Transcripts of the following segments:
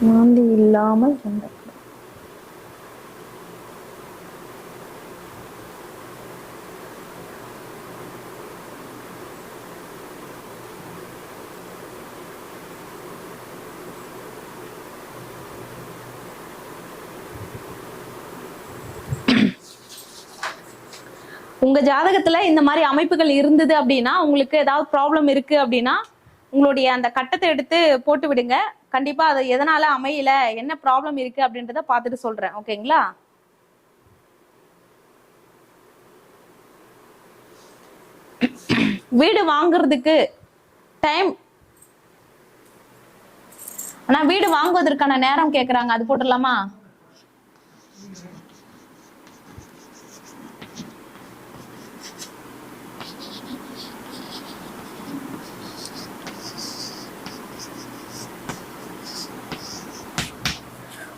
மாந்தி இல்லாமல் சண்டை. உங்க ஜாதகத்துல இந்த மாதிரி அமைப்புகள் இருந்தது அப்படின்னா, உங்களுக்கு ஏதாவது ப்ராப்ளம் இருக்கு அப்படின்னா உங்களுடைய அந்த கட்டத்தை எடுத்து போட்டு விடுங்க. கண்டிப்பா அது எதனால அமையல, என்ன ப்ராப்ளம் இருக்கு அப்படின்றத பார்த்துட்டு சொல்றேன். ஓகேங்களா? வீடு வாங்குறதுக்கு டைம், ஆனா வீடு வாங்குவதற்கான நேரம் கேக்குறாங்க, அது போட்டுடலாமா?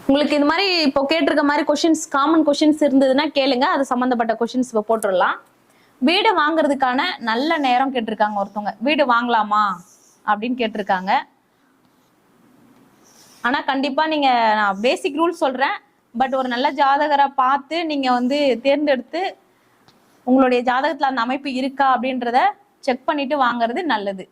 உங்களுக்கு இந்த மாதிரி இப்போ கேட்டிருக்க மாதிரி கொஸ்டின்ஸ், காமன் கொஸ்டின்ஸ் இருந்ததுன்னா கேளுங்க, அது சம்பந்தப்பட்ட கொஸ்டின்ஸ் இப்போ போட்டுடலாம். வீடு வாங்குறதுக்கான நல்ல நேரம் கேட்டிருக்காங்க ஒருத்தவங்க. வீடு வாங்கலாமா அப்படின்னு கேட்டிருக்காங்க. ஆனா கண்டிப்பா நீங்க, நான் பேசிக் ரூல் சொல்றேன், பட் ஒரு நல்ல ஜாதகரை பார்த்து நீங்க வந்து தேர்ந்தெடுத்து உங்களுடைய ஜாதகத்துல அந்த அமைப்பு இருக்கா அப்படின்றத செக் பண்ணிட்டு வாங்குறது நல்லது.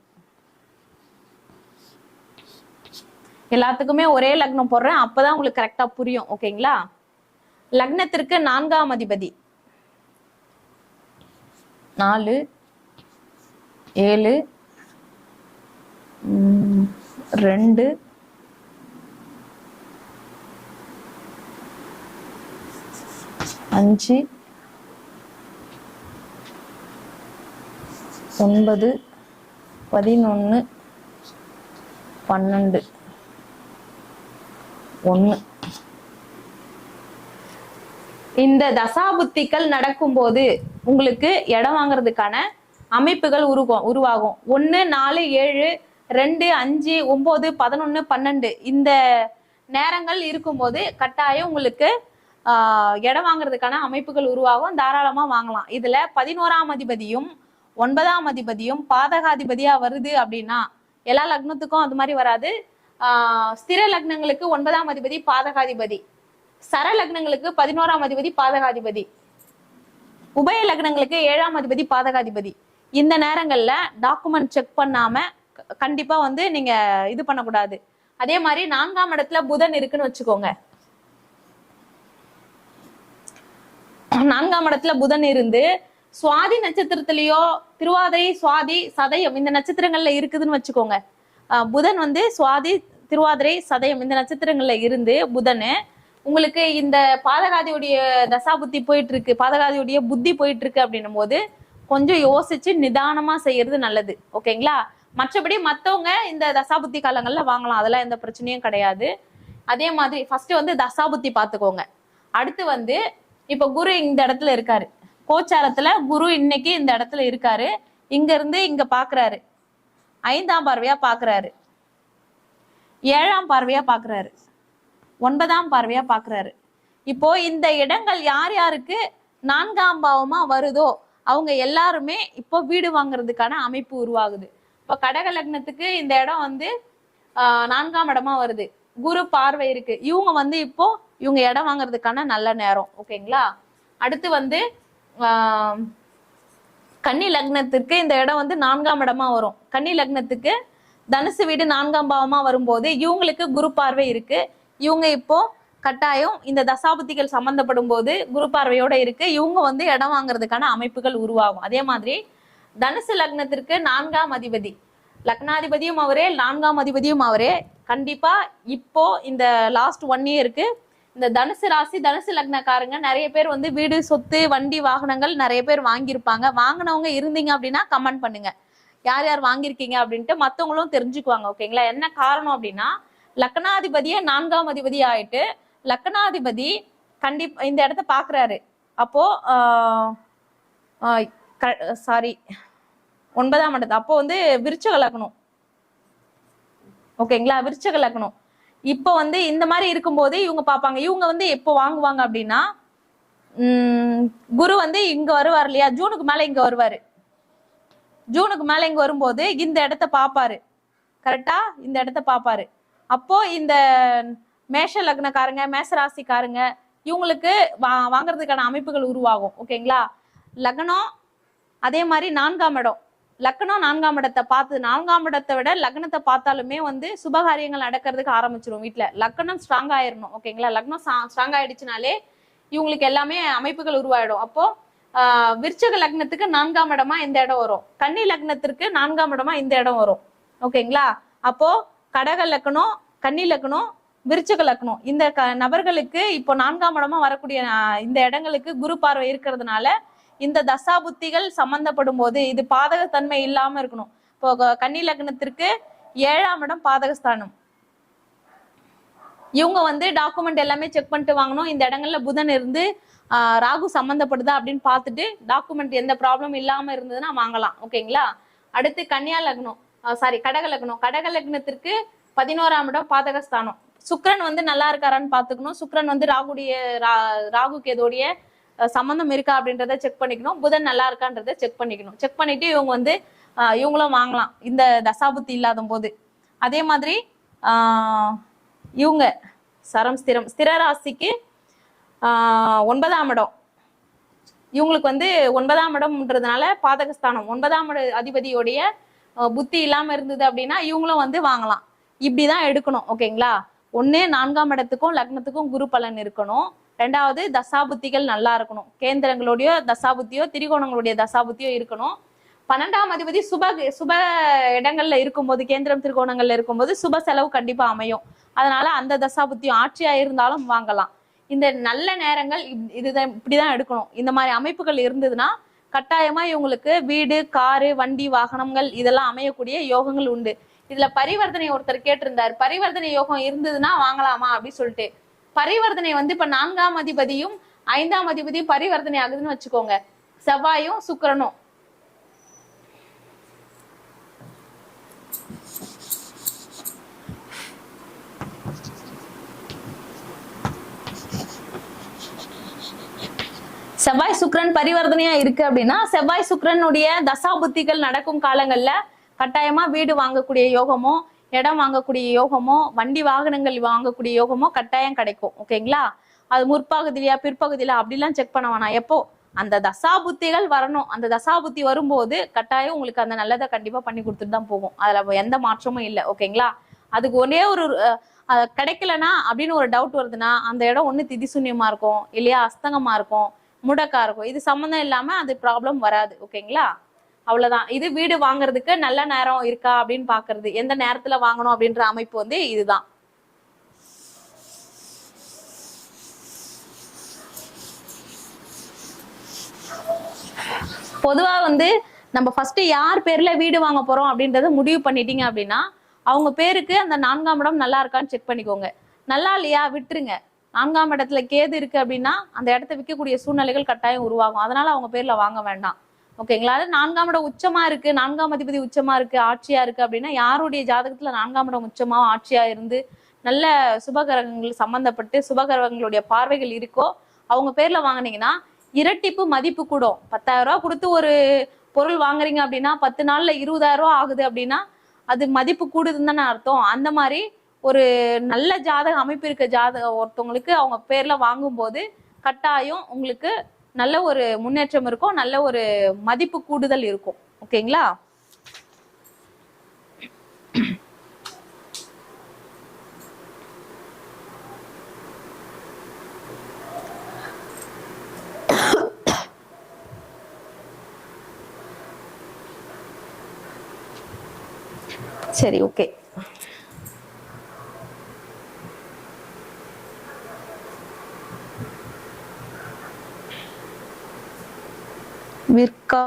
எல்லாத்துக்குமே ஒரே லக்னம் போடுறேன், அப்பதான் உங்களுக்கு கரெக்டா புரியும். ஓகேங்களா? லக்னத்திற்கு 4ஆம் அதிபதி 4 7 2 5 9 11 12 1. இந்த தசாபுத்திகள் நடக்கும்போது உங்களுக்கு இடம் வாங்குறதுக்கான அமைப்புகள் உருவாகும். 1 4 7 2 5 9 11 12 இந்த நேரங்கள் இருக்கும்போது கட்டாயம் உங்களுக்கு இடம் வாங்குறதுக்கான அமைப்புகள் உருவாகும். தாராளமா வாங்கலாம். இதுல 11ஆம் அதிபதியும் 9ஆம் அதிபதியும் பாதகாதிபதியா வருது அப்படின்னா, எல்லா லக்னத்துக்கும் அது மாதிரி வராது. ஸ்திர லக்னங்களுக்கு 9ஆம் அதிபதி பாதகாதிபதி, சர லக்னங்களுக்கு 11ஆம் அதிபதி பாதகாதிபதி, உபய லக்னங்களுக்கு 7ஆம் அதிபதி பாதகாதிபதி. இந்த நேரங்கள்ல டாக்குமெண்ட் செக் பண்ணாம கண்டிப்பா வந்து நீங்க இது பண்ணக்கூடாது. அதே மாதிரி 4ஆம் இடத்துல புதன் இருக்குன்னு வச்சுக்கோங்க. 4ஆம் இடத்துல புதன் இருந்து சுவாதி நட்சத்திரத்திலேயோ திருவாதிரை சுவாதி சதயம் இந்த நட்சத்திரங்கள்ல இருக்குதுன்னு வச்சுக்கோங்க. புதன் வந்து சுவாதி திருவாதிரை சதயம் இந்த நட்சத்திரங்கள்ல இருந்து புதனு உங்களுக்கு இந்த பாதகாதியுடைய தசாபுத்தி போயிட்டு இருக்கு, பாதகாதியுடைய புத்தி போயிட்டு இருக்கு அப்படின்னும் போது கொஞ்சம் யோசிச்சு நிதானமா செய்யறது நல்லது. ஓகேங்களா? மற்றபடி மத்தவங்க இந்த தசாபுத்தி காலங்கள்ல வாங்கலாம், அதெல்லாம் எந்த பிரச்சனையும் கிடையாது. அதே மாதிரி ஃபர்ஸ்ட் வந்து தசாபுத்தி பாத்துக்கோங்க. அடுத்து வந்து இப்ப குரு இந்த இடத்துல இருக்காரு, கோச்சாரத்துல குரு இன்னைக்கு இந்த இடத்துல இருக்காரு. இங்க இருந்து இங்க பாக்குறாரு, 5ஆம் பார்வையா பாக்குறாரு, 7ஆம் பார்வையா பாக்குறாரு, 9ஆம் பார்வையா பாக்குறாரு. இப்போ இந்த இடங்கள் யார் யாருக்கு 4ஆம் பாவமா வருதோ அவங்க எல்லாருமே இப்போ வீடு வாங்குறதுக்கான அமைப்பு உருவாகுது. இப்போ கடக லக்னத்துக்கு இந்த இடம் வந்து 4ஆம் இடமா வருது, குரு பார்வை இருக்கு. இவங்க வந்து இப்போ இவங்க இடம் வாங்குறதுக்கான நல்ல நேரம். ஓகேங்களா? அடுத்து வந்து கன்னி லக்னத்திற்கு இந்த இடம் வந்து 4ஆம் இடமா வரும். கன்னி லக்னத்துக்கு தனுசு வீடு 4ஆம் பாவமா வரும்போது இவங்களுக்கு குரு பார்வை இருக்கு. இவங்க இப்போ கட்டாயம் இந்த தசாபுத்திகள் சம்பந்தப்படும் போது குரு பார்வையோட இருக்கு. இவங்க வந்து இடம் வாங்குறதுக்கான அமைப்புகள் உருவாகும். அதே மாதிரி தனுசு லக்னத்திற்கு 4ஆம் அதிபதி, லக்னாதிபதியும் அவரே 4ஆம் அதிபதியும் அவரே. கண்டிப்பா இப்போ இந்த லாஸ்ட் 1 இயருக்கு இந்த தனுசு ராசி தனுசு லக்னக்காரங்க நிறைய பேர் வந்து வீடு சொத்து வண்டி வாகனங்கள் நிறைய பேர் வாங்கியிருப்பாங்க. வாங்கினவங்க இருந்தீங்க அப்படின்னா கமெண்ட் பண்ணுங்க, யார் யார் வாங்கியிருக்கீங்க அப்படின்ட்டு மற்றவங்களும் தெரிஞ்சுக்குவாங்க. ஓகேங்களா? என்ன காரணம் அப்படின்னா, லக்னாதிபதியே 4ஆம் அதிபதி ஆயிட்டு லக்னாதிபதி கண்டிப்பா இந்த இடத்த பாக்குறாரு. அப்போ சாரி 9ஆம் இடத்து அப்போ வந்து விருச்சக லக்னம். ஓகேங்களா? விருச்சக லக்னம். இப்போ வந்து இந்த மாதிரி இருக்கும்போது இவங்க பார்ப்பாங்க. இவங்க வந்து எப்போ வாங்குவாங்க அப்படின்னா, குரு வந்து இங்க வருவார் இல்லையா, ஜூனுக்கு மேல இங்க வருவாரு. ஜூனுக்கு மேல இங்க வரும்போது இந்த இடத்த பாப்பாரு, கரெக்டா இந்த இடத்த பாப்பாரு. அப்போ இந்த மேஷ லக்னக்காரங்க மேஷ ராசிக்காரங்க இவங்களுக்கு வாங்குறதுக்கான அமைப்புகள் உருவாகும். ஓகேங்களா? லக்னம் அதே மாதிரி 4ஆம் இடம், லக்னம் 4ஆம் இடத்தை பார்த்து 4ஆம் இடத்தை விட லக்னத்தை பார்த்தாலுமே வந்து சுபகாரியங்கள் நடக்கிறதுக்கு ஆரம்பிச்சிடும் வீட்டுல. லக்னம் ஸ்ட்ராங் ஆயிடணும். ஓகேங்களா? லக்னம் ஸ்ட்ராங் ஆயிடுச்சுனாலே இவங்களுக்கு எல்லாமே அமைப்புகள் உருவாயிடும். அப்போ விருச்சக லக்னத்துக்கு 4ஆம் இடமா இந்த இடம் வரும், கன்னி லக்னத்திற்கு 4ஆம் இடமா இந்த இடம் வரும். ஓகேங்களா? அப்போ கடக லக்னம், கன்னி லக்னம், விருச்சக லக்னம் இந்த நபர்களுக்கு இப்போ 4ஆம் இடமா வரக்கூடிய இந்த இடங்களுக்கு குரு பார்வை இருக்கிறதுனால இந்த தசாபுத்திகள் சம்பந்தப்படும் போது இது பாதகத்தன்மை இல்லாம இருக்கணும். இப்போ கன்னி லக்னத்திற்கு 7ஆம் இடம் பாதகஸ்தானம். இவங்க வந்து டாக்குமெண்ட் எல்லாமே செக் பண்ணிட்டு வாங்கணும். இந்த இடங்கள்ல புதன் இருந்து ராகு சம்பந்தப்படுதா அப்படின்னு பார்த்துட்டு டாக்குமெண்ட் எந்த ப்ராப்ளம் இல்லாம இருந்ததுன்னா வாங்கலாம். ஓகேங்களா? அடுத்து கன்னியா லக்னம், கடக லக்னம். கடக லக்னத்திற்கு 11ஆம் இடம் பாதகஸ்தானம். சுக்கிரன் வந்து நல்லா இருக்காரான்னு பாத்துக்கணும். சுக்கிரன் வந்து ராகு கேதுடைய சம்பந்தம் இருக்கா அப்படின்றத செக் பண்ணிக்கணும். புதன் நல்லா இருக்கான்றத செக் பண்ணிக்கணும். செக் பண்ணிட்டு இவங்க வந்து இவங்களும் வாங்கலாம் இந்த தசாபுத்தி இல்லாத போது. அதே மாதிரி இவங்க ஸ்திர ராசிக்கு 9ஆம் இடம், இவங்களுக்கு வந்து 9ஆம் இடம்ன்றதுனால பாதகஸ்தானம், 9ஆம் அதிபதியோடைய புத்தி இல்லாம இருந்தது அப்படின்னா இவங்களும் வந்து வாங்கலாம். இப்படிதான் எடுக்கணும். ஓகேங்களா? ஒண்ணு 4ஆம் இடத்துக்கும் லக்னத்துக்கும் குரு பலன் இருக்கணும். 2வது தசாபுத்திகள் நல்லா இருக்கணும். கேந்திரங்களுடைய தசாபுத்தியோ திரிகோணங்களுடைய தசாபுத்தியோ இருக்கணும். 12ஆம் அதிபதி சுப இடங்கள்ல இருக்கும்போது, கேந்திரம் திரிகோணங்கள்ல இருக்கும்போது சுப செலவு கண்டிப்பா அமையும். அதனால அந்த தசாபுத்தியும் ஆட்சியா இருந்தாலும் வாங்கலாம். இந்த நல்ல நேரங்கள் இதுதான், இப்படிதான் எடுக்கணும். இந்த மாதிரி அமைப்புகள் இருந்ததுன்னா கட்டாயமா இவங்களுக்கு வீடு, காரு, வண்டி, வாகனங்கள் இதெல்லாம் அமையக்கூடிய யோகங்கள் உண்டு. இதுல பரிவர்த்தனை ஒருத்தர் கேட்டிருந்தார், பரிவர்த்தனை யோகம் இருந்ததுன்னா வாங்கலாமா அப்படின்னு சொல்லிட்டு. பரிவர்த்தனை வந்து இப்ப 4ஆம் அதிபதியும் 5ஆம் அதிபதியும் பரிவர்த்தனை ஆகுதுன்னு வச்சுக்கோங்க, செவ்வாயும் சுக்கிரனும். செவ்வாய் சுக்கிரன் பரிவர்த்தனையா இருக்கு அப்படின்னா செவ்வாய் சுக்கிரனுடைய தசாபுத்திகள் நடக்கும் காலங்கள்ல கட்டாயமா வீடு வாங்கக்கூடிய யோகமோ, இடம் வாங்கக்கூடிய யோகமோ, வண்டி வாகனங்கள் வாங்கக்கூடிய யோகமோ கட்டாயம் கிடைக்கும். ஓகேங்களா? அது முற்பகுதியிலயா பிற்பகுதியில அப்படிலாம் செக் பண்ண வேணாம். எப்போ அந்த தசாபுத்திகள் வரணும், அந்த தசாபுத்தி வரும்போது கட்டாயம் உங்களுக்கு அந்த நல்லதை கண்டிப்பா பண்ணி கொடுத்துட்டு தான் போகும். அதுல எந்த மாற்றமும் இல்லை. ஓகேங்களா? அதுக்கு ஒரே ஒரு கிடைக்கலனா அப்படின்னு ஒரு டவுட் வருதுன்னா அந்த இடம் ஒண்ணு திதிசூன்யமா இருக்கும், இல்லையா அஸ்தங்கமா இருக்கும், முடக்கா இருக்கும். இது சம்மந்தம் இல்லாம அது ப்ராப்ளம் வராது. ஓகேங்களா? அவ்வளவுதான். இது வீடு வாங்குறதுக்கு நல்ல நேரம் இருக்கா அப்படின்னு பாக்குறது, எந்த நேரத்துல வாங்கணும் அப்படின்ற அமைப்பு வந்து இதுதான். பொதுவா வந்து நம்ம ஃபர்ஸ்ட் யார் பேர்ல வீடு வாங்க போறோம் அப்படின்றத முடிவு பண்ணிட்டீங்க அப்படின்னா அவங்க பேருக்கு அந்த 4ஆம் இடம் நல்லா இருக்கான்னு செக் பண்ணிக்கோங்க. நல்லா இல்லையா விட்டுருங்க. 4ஆம் இடத்துல கேது இருக்கு அப்படின்னா அந்த இடத்த விற்கக்கூடிய சூழ்நிலைகள் கட்டாயம் உருவாகும். அதனால அவங்க பேர்ல வாங்க வேண்டாம். ஓகேங்களா? அது 4ஆம் இடம் உச்சமா இருக்கு, 4ஆம் அதிபதி உச்சமா இருக்கு, ஆட்சியா இருக்கு அப்படின்னா யாருடைய ஜாதகத்துல 4ஆம் இடம் உச்சமா ஆட்சியா இருந்து நல்ல சுபகிரகங்கள் சம்பந்தப்பட்டு சுபகிரகங்களுடைய பார்வைகள் இருக்கோ அவங்க பேர்ல வாங்கினீங்கன்னா இரட்டிப்பு மதிப்பு கூடும். 10,000 ரூபாய் கொடுத்து ஒரு பொருள் வாங்குறீங்க அப்படின்னா 10 நாள்ல 20,000 ரூபாய் ஆகுது அப்படின்னா அது மதிப்பு கூடுதுன்னு தானே அர்த்தம். அந்த மாதிரி ஒரு நல்ல ஜாதக அமைப்பு இருக்க ஒருத்தவங்களுக்கு அவங்க பேர்ல வாங்கும்போது கட்டாயம் உங்களுக்கு நல்ல ஒரு முன்னேற்றம் இருக்கும், நல்ல ஒரு மதிப்பு கூடுதல் இருக்கும். ஓகேங்களா? சரி, ஓகே. விற்கா